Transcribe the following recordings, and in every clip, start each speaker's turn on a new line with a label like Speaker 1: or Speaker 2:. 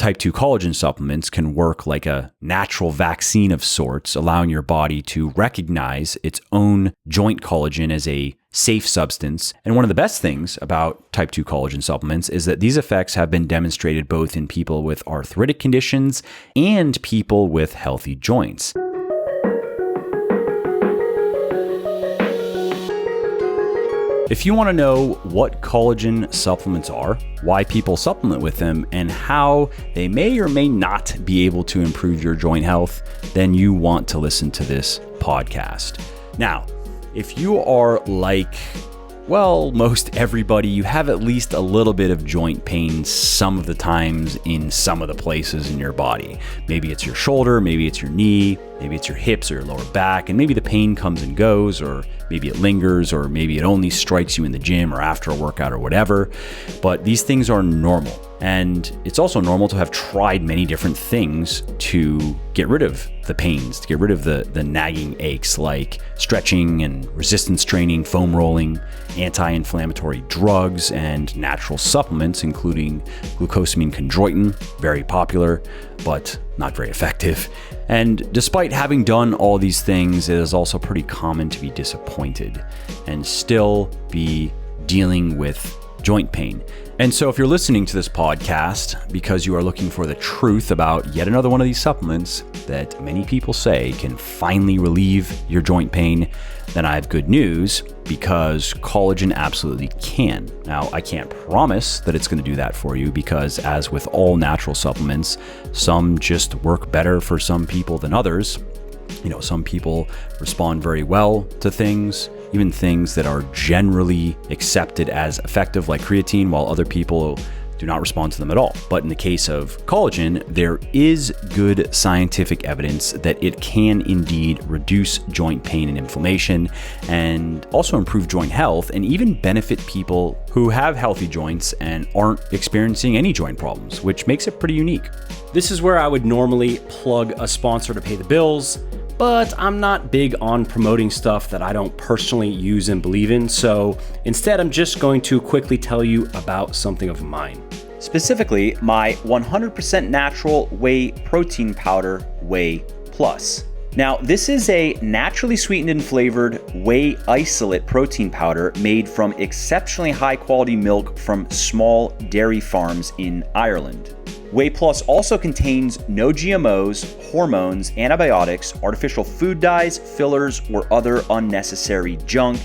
Speaker 1: type 2 collagen supplements can work like a natural vaccine of sorts, allowing your body to recognize its own joint collagen as a safe substance. And one of the best things about type 2 collagen supplements is that these effects have been demonstrated both in people with arthritic conditions and people with healthy joints. If you want to know what collagen supplements are, why people supplement with them, and how they may or may not be able to improve your joint health, then you want to listen to this podcast. Now, if you are like, well, most everybody, you have at least a little bit of joint pain some of the times in some of the places in your body. Maybe it's your shoulder, maybe it's your knee, maybe it's your hips or your lower back, and maybe the pain comes and goes, or maybe it lingers, or maybe it only strikes you in the gym or after a workout or whatever. But these things are normal. And it's also normal to have tried many different things to get rid of the pains, to get rid of the nagging aches, like stretching and resistance training, foam rolling, anti-inflammatory drugs, and natural supplements, including glucosamine chondroitin, very popular, but not very effective. And despite having done all these things, it is also pretty common to be disappointed and still be dealing with joint pain. And so if you're listening to this podcast because you are looking for the truth about yet another one of these supplements that many people say can finally relieve your joint pain, then I have good news, because collagen absolutely can. Now, I can't promise that it's going to do that for you, because as with all natural supplements, some just work better for some people than others. You know, some people respond very well to things, even things that are generally accepted as effective, like creatine, while other people do not respond to them at all. But in the case of collagen, there is good scientific evidence that it can indeed reduce joint pain and inflammation, and also improve joint health, and even benefit people who have healthy joints and aren't experiencing any joint problems, which makes it pretty unique.
Speaker 2: This is where I would normally plug a sponsor to pay the bills, but I'm not big on promoting stuff that I don't personally use and believe in, so instead I'm just going to quickly tell you about something of mine. Specifically, my 100% natural whey protein powder, Whey Plus. Now, this is a naturally sweetened and flavored whey isolate protein powder made from exceptionally high quality milk from small dairy farms in Ireland. Whey Plus also contains no GMOs, hormones, antibiotics, artificial food dyes, fillers, or other unnecessary junk.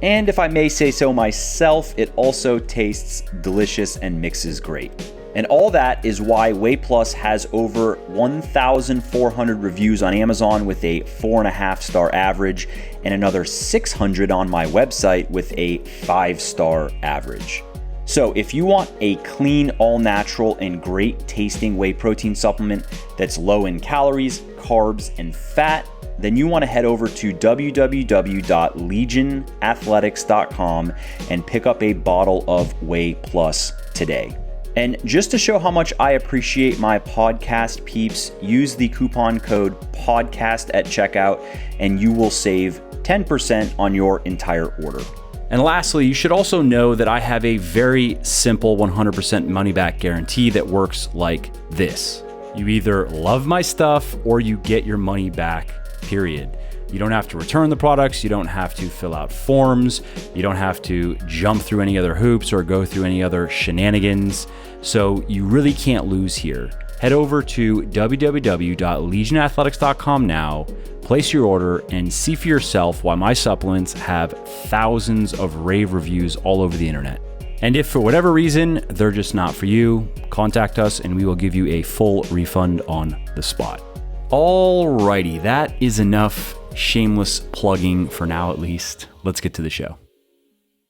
Speaker 2: And if I may say so myself, it also tastes delicious and mixes great. And all that is why Whey Plus has over 1,400 reviews on Amazon with a 4.5-star average, and another 600 on my website with a 5-star average. So if you want a clean, all-natural, and great-tasting whey protein supplement that's low in calories, carbs, and fat, then you want to head over to www.legionathletics.com and pick up a bottle of Whey Plus today. And just to show how much I appreciate my podcast peeps, use the coupon code PODCAST at checkout, and you will save 10% on your entire order.
Speaker 1: And lastly, you should also know that I have a very simple 100% money-back guarantee that works like this. You either love my stuff or you get your money back, period. You don't have to return the products. You don't have to fill out forms. You don't have to jump through any other hoops or go through any other shenanigans. So you really can't lose here. Head over to www.legionathletics.com now, place your order, and see for yourself why my supplements have thousands of rave reviews all over the internet. And if for whatever reason they're just not for you, contact us and we will give you a full refund on the spot. Alrighty, that is enough shameless plugging for now, at least. Let's get to the show.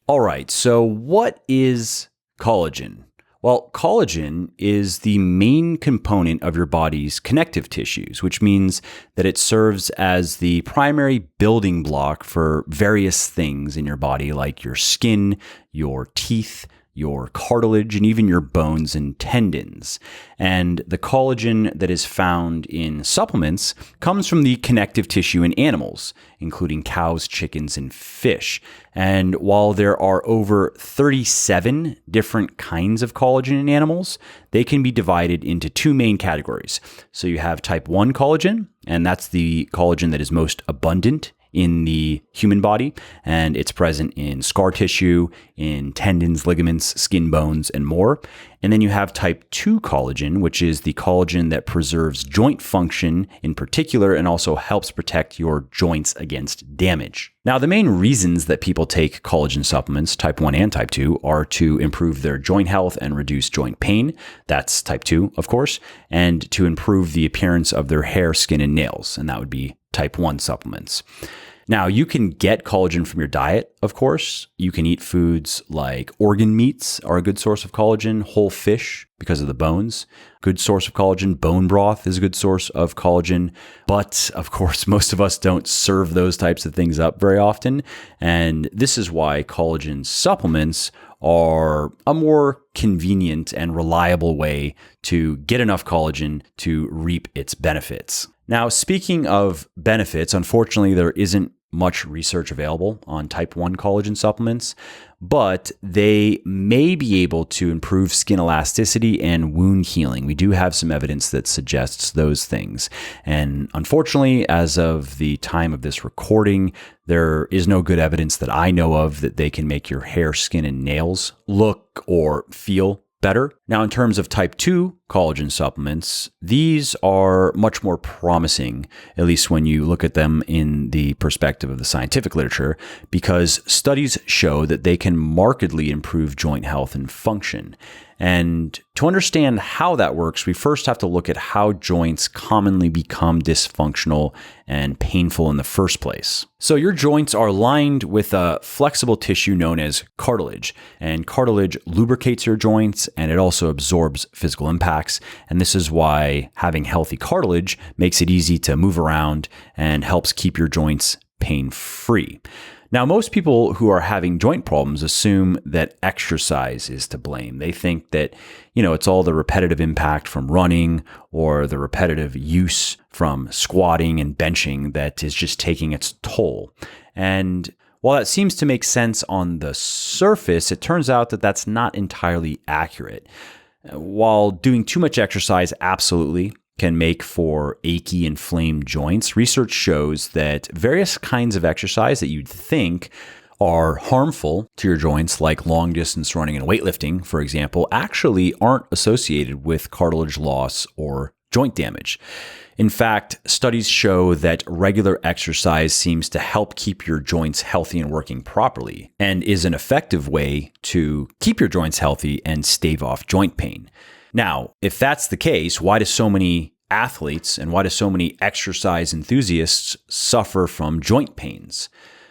Speaker 1: All right, so what is collagen? Well, collagen is the main component of your body's connective tissues, which means that it serves as the primary building block for various things in your body, like your skin, your teeth, your cartilage, and even your bones and tendons. And the collagen that is found in supplements comes from the connective tissue in animals, including cows, chickens, and fish. And while there are over 37 different kinds of collagen in animals, they can be divided into two main categories. So you have type 1 collagen, and that's the collagen that is most abundant in the human body, and it's present in scar tissue, in tendons, ligaments, skin, bones, and more. And then you have type 2 collagen, which is the collagen that preserves joint function in particular and also helps protect your joints against damage. Now, the main reasons that people take collagen supplements, type 1 and type 2, are to improve their joint health and reduce joint pain. That's type 2, of course, and to improve the appearance of their hair, skin, and nails, and that would be type 1 supplements. Now, you can get collagen from your diet, of course. You can eat foods like organ meats are a good source of collagen, whole fish because of the bones, good source of collagen. Bone broth is a good source of collagen. But of course, most of us don't serve those types of things up very often. And this is why collagen supplements are a more convenient and reliable way to get enough collagen to reap its benefits. Now, speaking of benefits, unfortunately, there isn't much research available on type 1 collagen supplements, but they may be able to improve skin elasticity and wound healing. We do have some evidence that suggests those things. And unfortunately, as of the time of this recording, there is no good evidence that I know of that they can make your hair, skin, and nails look or feel better. Now, in terms of type 2 collagen supplements, these are much more promising, at least when you look at them in the perspective of the scientific literature, because studies show that they can markedly improve joint health and function. And to understand how that works, we first have to look at how joints commonly become dysfunctional and painful in the first place. So your joints are lined with a flexible tissue known as cartilage, and cartilage lubricates your joints and it also absorbs physical impacts. And this is why having healthy cartilage makes it easy to move around and helps keep your joints pain-free. Now, most people who are having joint problems assume that exercise is to blame. They think that, it's all the repetitive impact from running or the repetitive use from squatting and benching that is just taking its toll. And while that seems to make sense on the surface, it turns out that that's not entirely accurate. While doing too much exercise absolutely can make for achy, inflamed joints, research shows that various kinds of exercise that you'd think are harmful to your joints, like long distance running and weightlifting, for example, actually aren't associated with cartilage loss or joint damage. In fact, studies show that regular exercise seems to help keep your joints healthy and working properly, and is an effective way to keep your joints healthy and stave off joint pain. Now, if that's the case, why do so many athletes and why do so many exercise enthusiasts suffer from joint pains?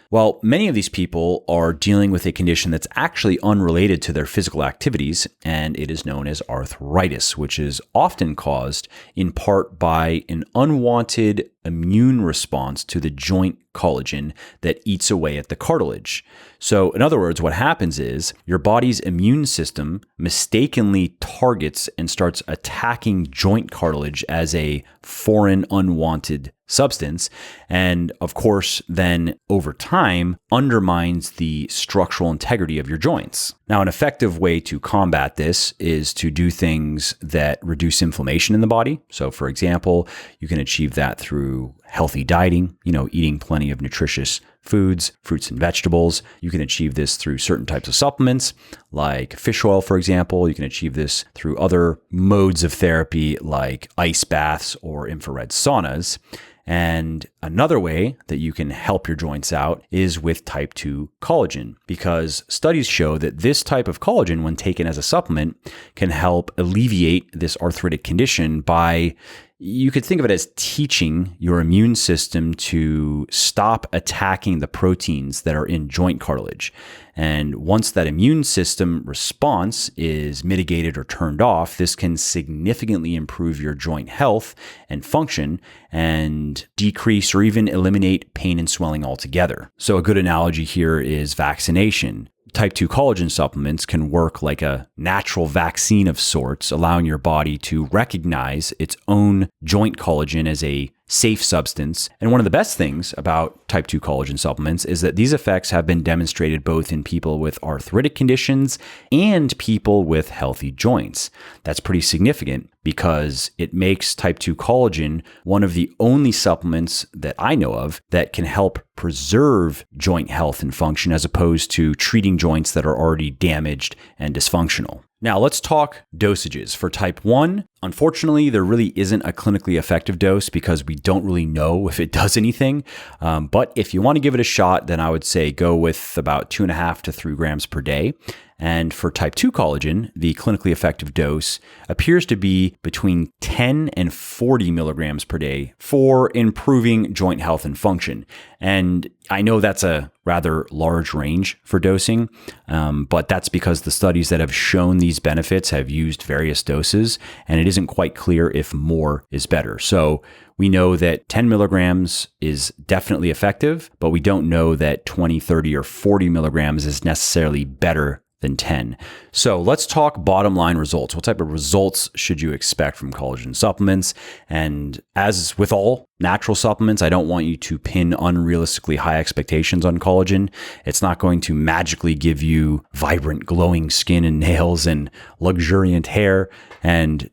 Speaker 1: Well, many of these people are dealing with a condition that's actually unrelated to their physical activities, and it is known as arthritis, which is often caused in part by an unwanted immune response to the joint collagen that eats away at the cartilage. So in other words, what happens is your body's immune system mistakenly targets and starts attacking joint cartilage as a foreign, unwanted substance. And of course, then over time, undermines the structural integrity of your joints. Now, an effective way to combat this is to do things that reduce inflammation in the body. So for example, you can achieve that through healthy dieting, eating plenty of nutritious foods, fruits and vegetables. You can achieve this through certain types of supplements, like fish oil, for example. You can achieve this through other modes of therapy, like ice baths or infrared saunas. And another way that you can help your joints out is with type 2 collagen, because studies show that this type of collagen, when taken as a supplement, can help alleviate this arthritic condition by, you could think of it as teaching your immune system to stop attacking the proteins that are in joint cartilage. And once that immune system response is mitigated or turned off, this can significantly improve your joint health and function and decrease or even eliminate pain and swelling altogether. So a good analogy here is vaccination. type 2 collagen supplements can work like a natural vaccine of sorts, allowing your body to recognize its own joint collagen as a safe substance. And one of the best things about type 2 collagen supplements is that these effects have been demonstrated both in people with arthritic conditions and people with healthy joints. That's pretty significant because it makes type 2 collagen one of the only supplements that I know of that can help preserve joint health and function as opposed to treating joints that are already damaged and dysfunctional. Now let's talk dosages. For type 1, unfortunately, there really isn't a clinically effective dose because we don't really know if it does anything. But if you want to give it a shot, then I would say go with about 2.5 to 3 grams per day. And for type 2 collagen, the clinically effective dose appears to be between 10 and 40 milligrams per day for improving joint health and function. And I know that's a rather large range for dosing, but that's because the studies that have shown these benefits have used various doses, and it isn't quite clear if more is better. So we know that 10 milligrams is definitely effective, but we don't know that 20, 30, or 40 milligrams is necessarily better than 10. So let's talk bottom line results. What type of results should you expect from collagen supplements? And as with all natural supplements, I don't want you to pin unrealistically high expectations on collagen. It's not going to magically give you vibrant, glowing skin and nails and luxuriant hair. And,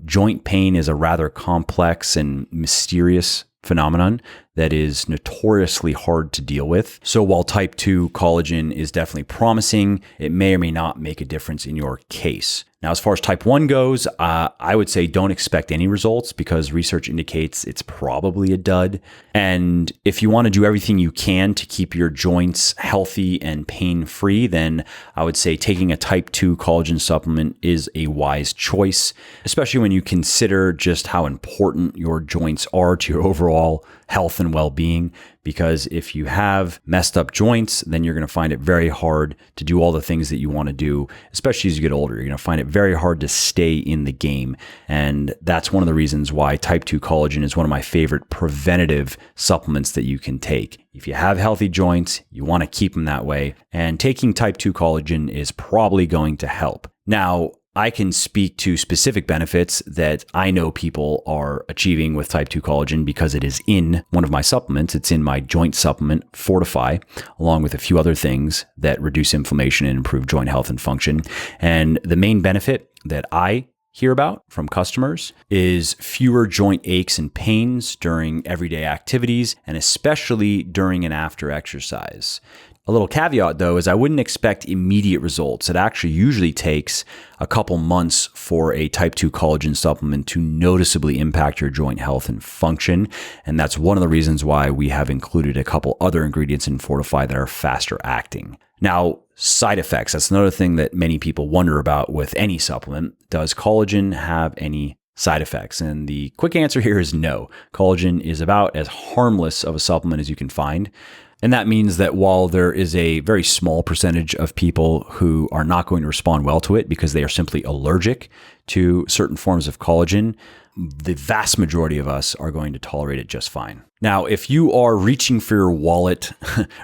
Speaker 1: joint pain is a rather complex and mysterious phenomenon that is notoriously hard to deal with. So while type 2 collagen is definitely promising, it may or may not make a difference in your case. Now, as far as type 1 goes, I would say don't expect any results because research indicates it's probably a dud. And if you want to do everything you can to keep your joints healthy and pain-free, then I would say taking a type 2 collagen supplement is a wise choice, especially when you consider just how important your joints are to your overall health and well-being. Because if you have messed up joints, then you're going to find it very hard to do all the things that you want to do, especially as you get older. You're going to find it very hard to stay in the game. And that's one of the reasons why type 2 collagen is one of my favorite preventative supplements that you can take. If you have healthy joints, you want to keep them that way. And taking type 2 collagen is probably going to help. Now, I can speak to specific benefits that I know people are achieving with type 2 collagen because it is in one of my supplements. It's in my joint supplement, Fortify, along with a few other things that reduce inflammation and improve joint health and function. And the main benefit that I hear about from customers is fewer joint aches and pains during everyday activities, and especially during and after exercise. A little caveat, though, is I wouldn't expect immediate results. It actually usually takes a couple months for a type 2 collagen supplement to noticeably impact your joint health and function. And that's one of the reasons why we have included a couple other ingredients in Fortify that are faster acting. Now, side effects. That's another thing that many people wonder about with any supplement. Does collagen have any side effects? And the quick answer here is no. Collagen is about as harmless of a supplement as you can find. And that means that while there is a very small percentage of people who are not going to respond well to it because they are simply allergic to certain forms of collagen, the vast majority of us are going to tolerate it just fine. Now, if you are reaching for your wallet,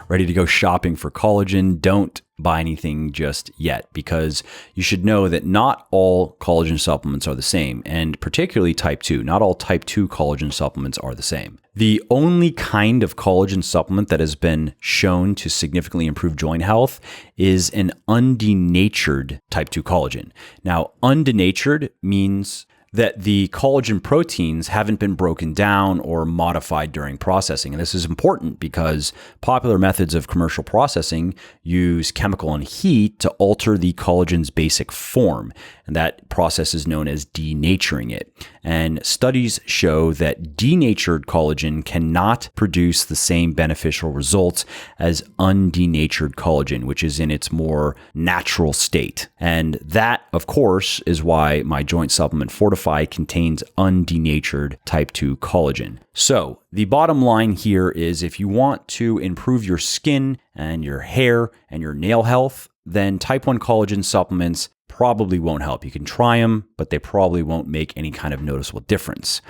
Speaker 1: ready to go shopping for collagen, don't buy anything just yet, because you should know that not all collagen supplements are the same, and particularly type 2. Not all type 2 collagen supplements are the same. The only kind of collagen supplement that has been shown to significantly improve joint health is an undenatured type 2 collagen. Now, undenatured means that the collagen proteins haven't been broken down or modified during processing. And this is important because popular methods of commercial processing use chemical and heat to alter the collagen's basic form. And that process is known as denaturing it. And studies show that denatured collagen cannot produce the same beneficial results as undenatured collagen, which is in its more natural state. And that, of course, is why my joint supplement Fortify contains undenatured type 2 collagen. So the bottom line here is if you want to improve your skin and your hair and your nail health, then type 1 collagen supplements probably won't help. You can try them, but they probably won't make any kind of noticeable difference.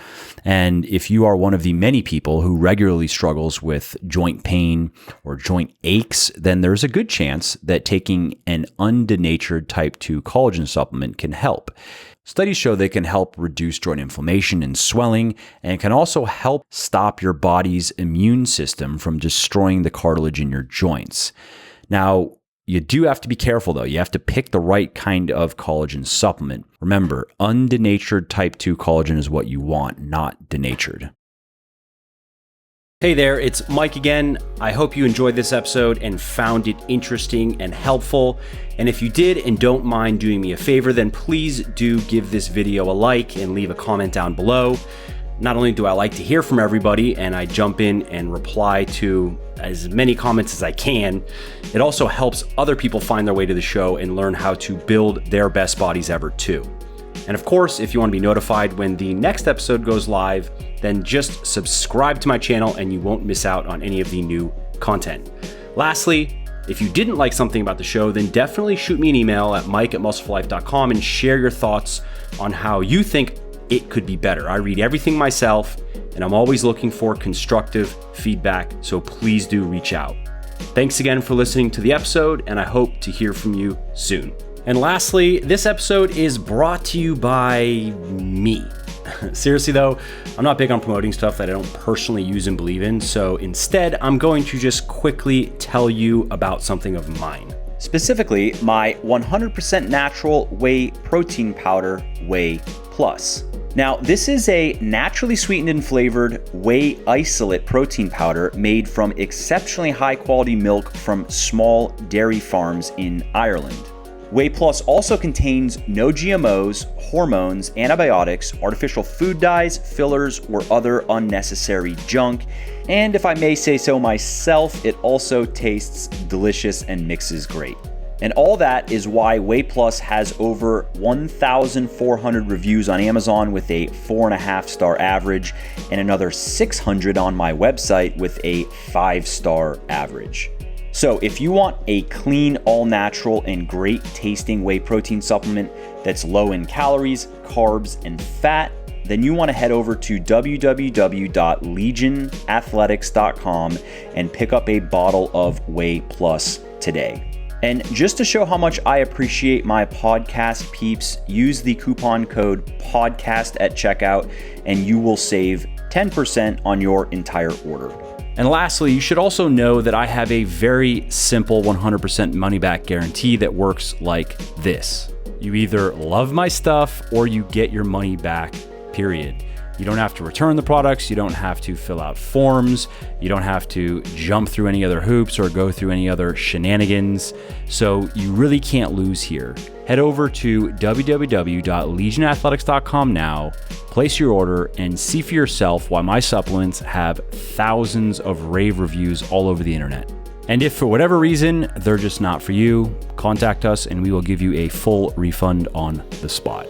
Speaker 1: And if you are one of the many people who regularly struggles with joint pain or joint aches, then there's a good chance that taking an undenatured type 2 collagen supplement can help. Studies show they can help reduce joint inflammation and swelling, and can also help stop your body's immune system from destroying the cartilage in your joints. Now, you do have to be careful though. You have to pick the right kind of collagen supplement. Remember, undenatured type 2 collagen is what you want, not denatured.
Speaker 2: Hey there, it's Mike again. I hope you enjoyed this episode and found it interesting and helpful. And if you did and don't mind doing me a favor, then please do give this video a like and leave a comment down below. Not only do I like to hear from everybody and I jump in and reply to as many comments as I can, it also helps other people find their way to the show and learn how to build their best bodies ever too. And of course, if you want to be notified when the next episode goes live, then just subscribe to my channel and you won't miss out on any of the new content. Lastly, if you didn't like something about the show, then definitely shoot me an email at mike@muscleforlife.com and share your thoughts on how you think it could be better. I read everything myself and I'm always looking for constructive feedback, so please do reach out. Thanks again for listening to the episode, and I hope to hear from you soon. And lastly, this episode is brought to you by me. Seriously though, I'm not big on promoting stuff that I don't personally use and believe in, so instead I'm going to just quickly tell you about something of mine.
Speaker 1: Specifically, my 100% natural whey protein powder, Whey Plus. Now, this is a naturally sweetened and flavored whey isolate protein powder made from exceptionally high quality milk from small dairy farms in Ireland. Whey Plus also contains no GMOs, hormones, antibiotics, artificial food dyes, fillers, or other unnecessary junk. And if I may say so myself, it also tastes delicious and mixes great. And all that is why Whey Plus has over 1,400 reviews on Amazon with a 4.5-star average, and another 600 on my website with a 5-star average. So if you want a clean, all-natural, and great tasting whey protein supplement that's low in calories, carbs, and fat, then you want to head over to www.legionathletics.com and pick up a bottle of Whey Plus today. And just to show how much I appreciate my podcast peeps, use the coupon code PODCAST at checkout and you will save 10% on your entire order. And lastly, you should also know that I have a very simple 100% money back guarantee that works like this. You either love my stuff or you get your money back, period. You don't have to return the products. You don't have to fill out forms. You don't have to jump through any other hoops or go through any other shenanigans. So you really can't lose here. Head over to www.legionathletics.com now, place your order, and see for yourself why my supplements have thousands of rave reviews all over the internet. And if for whatever reason they're just not for you, contact us and we will give you a full refund on the spot.